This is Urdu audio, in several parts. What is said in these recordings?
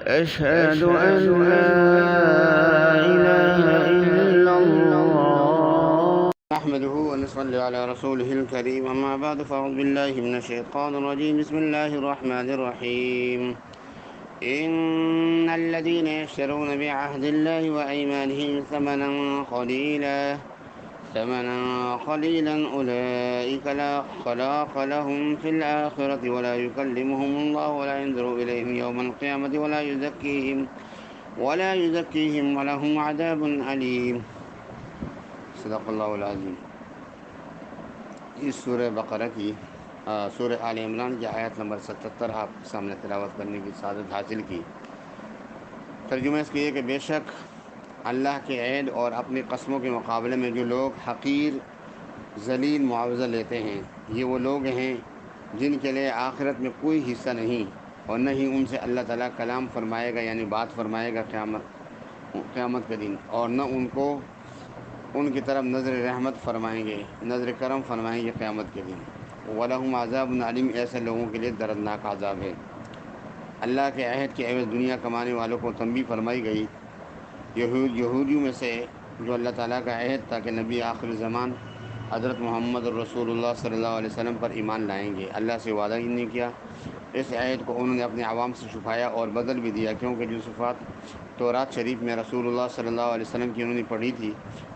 أشهد أن لا إله إلا الله نحمده ونصلي على رسوله الكريم أما بعد فأعوذ بالله من الشيطان الرجيم بسم الله الرحمن الرحيم إن الذين يشترون بعهد الله وأيمانهم ثمنا قليلا أولئك لا خلاق لهم في الآخرة ولا يكلمهم الله ولا ينظر إليهم يوم القيامة ولا يزكيهم ولهم عذاب أليم صدق اللہ العظیم۔ اس سورہ بقرہ کی سورہ آل عمران کی آیت نمبر 77 آپ کے سامنے تلاوت کرنے کی سعادت حاصل کی۔ ترجمہ اس کی ہے کہ بے شک اللہ کے عہد اور اپنی قسموں کے مقابلے میں جو لوگ حقیر ذلیل معاوضہ لیتے ہیں، یہ وہ لوگ ہیں جن کے لیے آخرت میں کوئی حصہ نہیں، اور نہ ہی ان سے اللہ تعالیٰ کلام فرمائے گا، یعنی بات فرمائے گا قیامت کے دن، اور نہ ان کو ان کی طرف نظر رحمت فرمائیں گے، نظر کرم فرمائیں گے قیامت کے دن۔ وَلَهُمْ عَذَابٌ عَلِيمٌ، ایسے لوگوں کے لیے دردناک عذاب ہے۔ اللہ کے عہد کے عوض دنیا کمانے والوں کو تنبیہ فرمائی گئی۔ یہودیوں میں سے جو اللہ تعالیٰ کا عہد تھا کہ نبی آخر زمان حضرت محمد رسول اللہ صلی اللہ علیہ وسلم پر ایمان لائیں گے، اللہ سے وعدہ ہی نہیں کیا۔ اس عہد کو انہوں نے اپنے عوام سے چھپایا اور بدل بھی دیا، کیونکہ جو صفات تورات شریف میں رسول اللہ صلی اللہ علیہ وسلم کی انہوں نے پڑھی تھی،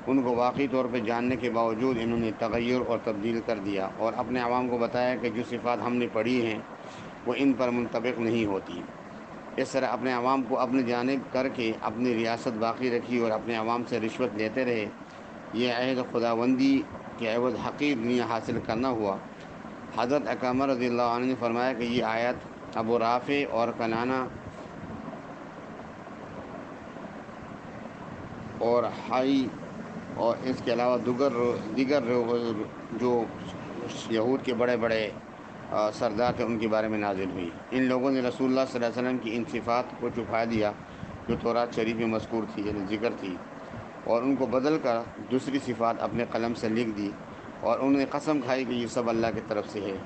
ان کو واقعی طور پہ جاننے کے باوجود انہوں نے تغیر اور تبدیل کر دیا، اور اپنے عوام کو بتایا کہ جو صفات ہم نے پڑھی ہیں وہ ان پر منطبق نہیں ہوتی۔ اس طرح اپنے عوام کو اپنی جانب کر کے اپنی ریاست باقی رکھی اور اپنے عوام سے رشوت لیتے رہے۔ یہ عہد خداوندی کے عوض حقیر دنیا حاصل کرنا ہوا۔ حضرت اکرمہ رضی اللہ عنہ نے فرمایا کہ یہ آیت ابو رافع اور کنانہ اور حائی اور اس کے علاوہ دیگر جو یہود کے بڑے بڑے سردار تھے ان کے بارے میں نازل ہوئی۔ ان لوگوں نے رسول اللہ صلی اللہ علیہ وسلم کی ان صفات کو چھپا دیا جو تورات شریف میں مذکور تھی، یعنی ذکر تھی، اور ان کو بدل کر دوسری صفات اپنے قلم سے لکھ دی، اور انہوں نے قسم کھائی کہ یہ سب اللہ کی طرف سے ہے،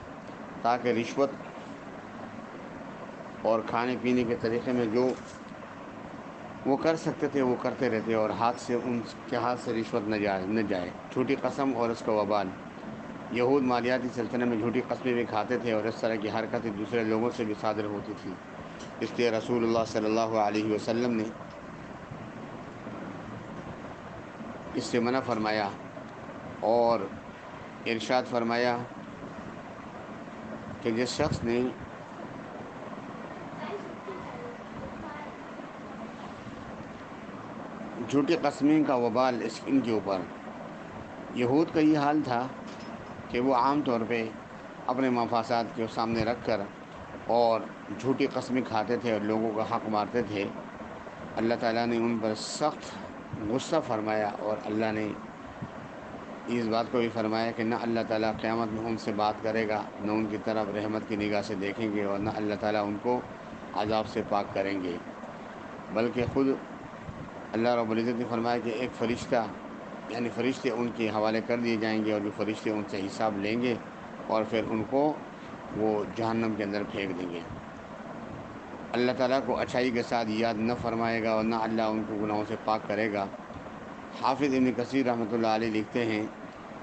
تاکہ رشوت اور کھانے پینے کے طریقے میں جو وہ کر سکتے تھے وہ کرتے رہتے، اور ان کے ہاتھ سے رشوت نہ جائے۔ جھوٹی قسم اور اس کا وبال۔ یہود مالیاتی سلسلے میں جھوٹی قسمیں بھی کھاتے تھے، اور اس طرح کی حرکتیں دوسرے لوگوں سے بھی صادر ہوتی تھی۔ اس لیے رسول اللہ صلی اللہ علیہ وسلم نے اس سے منع فرمایا اور ارشاد فرمایا کہ جس شخص نے جھوٹی قسمیں کا وبال ان کے اوپر۔ یہود کا یہ حال تھا کہ وہ عام طور پہ اپنے مفاسات کو سامنے رکھ کر اور جھوٹی قسمیں کھاتے تھے اور لوگوں کا حق مارتے تھے۔ اللہ تعالیٰ نے ان پر سخت غصہ فرمایا، اور اللہ نے اس بات کو بھی فرمایا کہ نہ اللہ تعالیٰ قیامت میں ان سے بات کرے گا، نہ ان کی طرف رحمت کی نگاہ سے دیکھیں گے، اور نہ اللہ تعالیٰ ان کو عذاب سے پاک کریں گے، بلکہ خود اللہ رب العزت نے فرمایا کہ ایک فرشتہ، یعنی فرشتے ان کے حوالے کر دیے جائیں گے، اور جو فرشتے ان سے حساب لیں گے اور پھر ان کو وہ جہنم کے اندر پھینک دیں گے۔ اللہ تعالیٰ کو اچھائی کے ساتھ یاد نہ فرمائے گا، اور نہ اللہ ان کو گناہوں سے پاک کرے گا۔ حافظ ابن کثیر رحمۃ اللہ علیہ لکھتے ہیں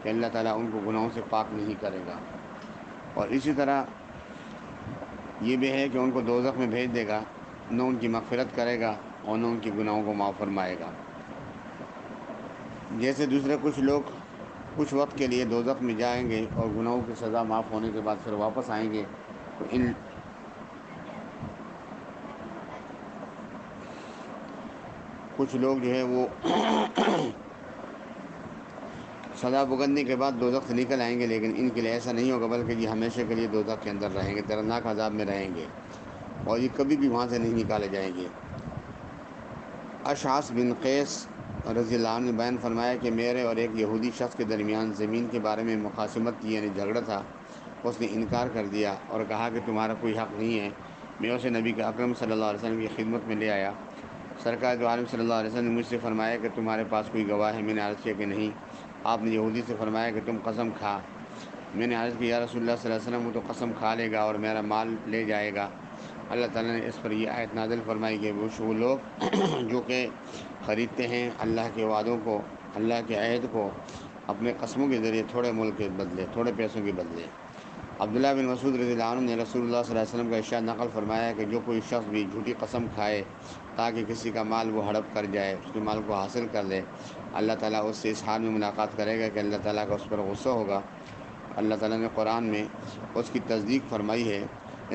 کہ اللہ تعالیٰ ان کو گناہوں سے پاک نہیں کرے گا، اور اسی طرح یہ بھی ہے کہ ان کو دوزخ میں بھیج دے گا، نہ ان کی مغفرت کرے گا اور نہ ان کے گناہوں کو معاف فرمائے گا۔ جیسے دوسرے کچھ لوگ کچھ وقت کے لیے دوزخ میں جائیں گے اور گناہوں کی سزا معاف ہونے کے بعد پھر واپس آئیں گے، تو کچھ لوگ جو ہے وہ سزا بھگتنے کے بعد دوزخ سے نکل آئیں گے، لیکن ان کے لیے ایسا نہیں ہوگا، بلکہ یہ ہمیشہ کے لیے دوزخ کے اندر رہیں گے، دردناک عذاب میں رہیں گے، اور یہ کبھی بھی وہاں سے نہیں نکالے جائیں گے۔ اشعث بن قیس رضی اللہ عنہ نے بیان فرمایا کہ میرے اور ایک یہودی شخص کے درمیان زمین کے بارے میں مخاصمت کی، یعنی جھگڑا تھا۔ اس نے انکار کر دیا اور کہا کہ تمہارا کوئی حق نہیں ہے۔ میں اسے نبی کے اکرم صلی اللہ علیہ وسلم کی خدمت میں لے آیا۔ سرکار دو عالم صلی اللہ علیہ وسلم نے مجھ سے فرمایا کہ تمہارے پاس کوئی گواہ ہے؟ میں نے عرض کیا کہ نہیں۔ آپ نے یہودی سے فرمایا کہ تم قسم کھا۔ میں نے عرض کی یا رسول اللہ صلی اللہ علیہ وسلم، وہ تو قسم کھا لے گا اور میرا مال لے جائے گا۔ اللہ تعالیٰ نے اس پر یہ آیت نازل فرمائی کہ وہ لوگ جو کہ خریدتے ہیں اللہ کے وعدوں کو، اللہ کے عہد کو اپنے قسموں کے ذریعے تھوڑے ملک کے بدلے، تھوڑے پیسوں کے بدلے۔ عبداللہ بن مسعود رضی اللہ عنہ نے رسول اللہ صلی اللہ علیہ وسلم کا ارشاد نقل فرمایا کہ جو کوئی شخص بھی جھوٹی قسم کھائے تاکہ کسی کا مال وہ ہڑپ کر جائے، اس کے مال کو حاصل کر لے، اللہ تعالیٰ اس سے اس حال میں ملاقات کرے گا کہ اللہ تعالیٰ کا اس پر غصہ ہوگا۔ اللہ تعالیٰ نے قرآن میں اس کی تصدیق فرمائی ہے۔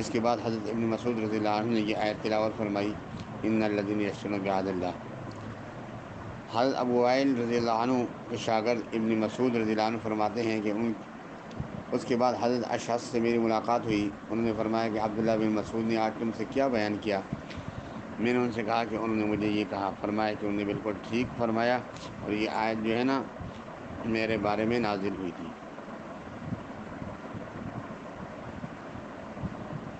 اس کے بعد حضرت ابن مسعود رضی اللہ عنہ نے یہ آیت تلاوت فرمائی، ان الذین یشترون بعہد اللہ۔ حضرت ابو وائل رضی اللہ عنہ کے شاگرد ابن مسعود رضی اللہ عنہ فرماتے ہیں کہ اس کے بعد حضرت اشعث سے میری ملاقات ہوئی۔ انہوں نے فرمایا کہ عبداللہ بن مسعود نے آج تم سے کیا بیان کیا؟ میں نے ان سے کہا کہ انہوں نے مجھے یہ کہا۔ فرمایا کہ انہوں نے بالکل ٹھیک فرمایا، اور یہ آیت جو ہے نا میرے بارے میں نازل ہوئی تھی۔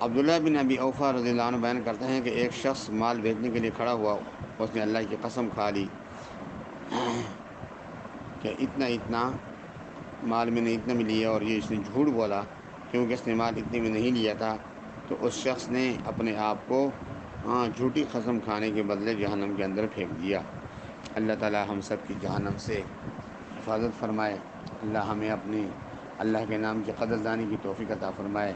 عبداللہ بن ابی اوفا رضی اللہ عنہ بیان کرتے ہیں کہ ایک شخص مال بیچنے کے لیے کھڑا ہوا، اس نے اللہ کی قسم کھا لی کہ اتنا مال میں نے اتنا میں لیا، اور یہ اس نے جھوٹ بولا کیونکہ اس نے مال اتنے میں نہیں لیا تھا۔ تو اس شخص نے اپنے آپ کو جھوٹی قسم کھانے کے بدلے جہنم کے اندر پھینک دیا۔ اللہ تعالی ہم سب کی جہنم سے حفاظت فرمائے۔ اللہ ہمیں اپنے اللہ کے نام کی قدردانی کی توفیق عطا فرمائے۔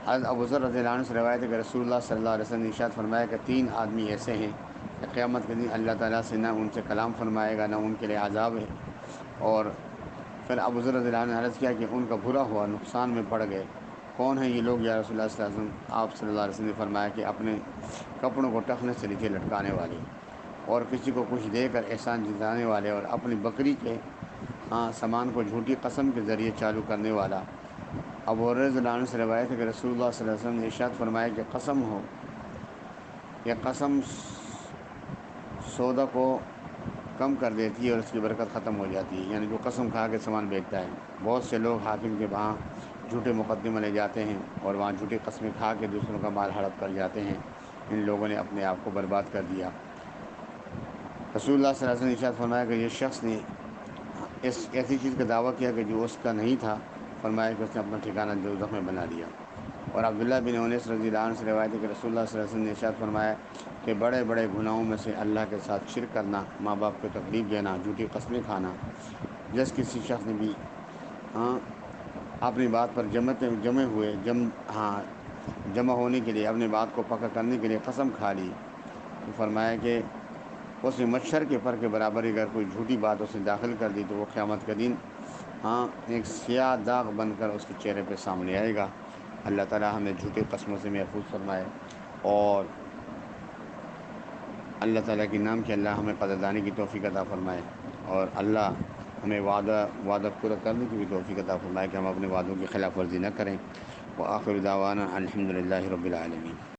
حضرت ابو ذر رضی اللہ عنہ سے روایت ہے کہ رسول اللہ صلی اللہ علیہ وسلم نے ارشاد فرمایا کہ 3 آدمی ایسے ہیں کہ قیامت کے دن اللہ تعالیٰ سے نہ ان سے کلام فرمائے گا، نہ ان کے لیے عذاب ہے۔ اور پھر ابو ذر رضی اللہ عنہ نے عرض کیا کہ ان کا برا ہوا، نقصان میں پڑ گئے۔ کون ہیں یہ لوگ یا رسول اللہ صلی اللہ علیہ وسلم؟ آپ صلی اللہ علیہ وسلم نے فرمایا کہ اپنے کپڑوں کو ٹخنے سے نیچے لٹکانے والے، اور کسی کو کچھ دے کر احسان جتانے والے، اور اپنی بکری کے سامان کو جھوٹی قسم کے ذریعے چالو کرنے والا۔ ابو ہریرہ رضی اللہ عنہ سے روایت ہے کہ رسول اللہ صلی اللہ علیہ وسلم نے ارشاد فرمایا کہ قسم ہو، یہ قسم سودا کو کم کر دیتی ہے اور اس کی برکت ختم ہو جاتی ہے، یعنی جو قسم کھا کے سامان بیچتا ہے۔ بہت سے لوگ حاکم کے وہاں جھوٹے مقدمے لے جاتے ہیں اور وہاں جھوٹی قسمیں کھا کے دوسروں کا مال ہڑپ کر جاتے ہیں۔ ان لوگوں نے اپنے آپ کو برباد کر دیا۔ رسول اللہ صلی اللہ علیہ وسلم نے ارشاد فرمایا کہ یہ شخص نے ایسی چیز کا دعویٰ کیا کہ جو اس کا نہیں تھا، فرمایا کہ اس نے اپنا ٹھکانہ دوزخ میں بنا لیا۔ اور عبداللہ بن انیس رضی اللہ عنہ سے روایت ہے کہ رسول اللہ صلی اللہ علیہ وسلم نے ارشاد فرمایا کہ بڑے بڑے گناہوں میں سے اللہ کے ساتھ شرک کرنا، ماں باپ کو تکلیف دینا، جھوٹی قسمیں کھانا، جس کسی شخص نے بھی اپنی بات پر جمع ہونے کے لیے، اپنی بات کو پکا کرنے کے لیے قسم کھا لی، تو فرمایا کہ اس نے مچھر کے پر کے برابر اگر کوئی جھوٹی بات اس نے داخل کر دی تو وہ قیامت کے دن ایک سیاہ داغ بن کر اس کے چہرے پہ سامنے آئے گا۔ اللہ تعالیٰ ہمیں جھوٹی قسموں سے محفوظ فرمائے، اور اللہ تعالیٰ کے نام کے اللہ ہمیں قدردانی کی توفیق عطا فرمائے، اور اللہ ہمیں وعدہ پورا کرنے کی بھی توفیق عطا فرمائے کہ ہم اپنے وعدوں کی خلاف ورزی نہ کریں۔ وآخر دعوانا الحمد للہ رب العالمین۔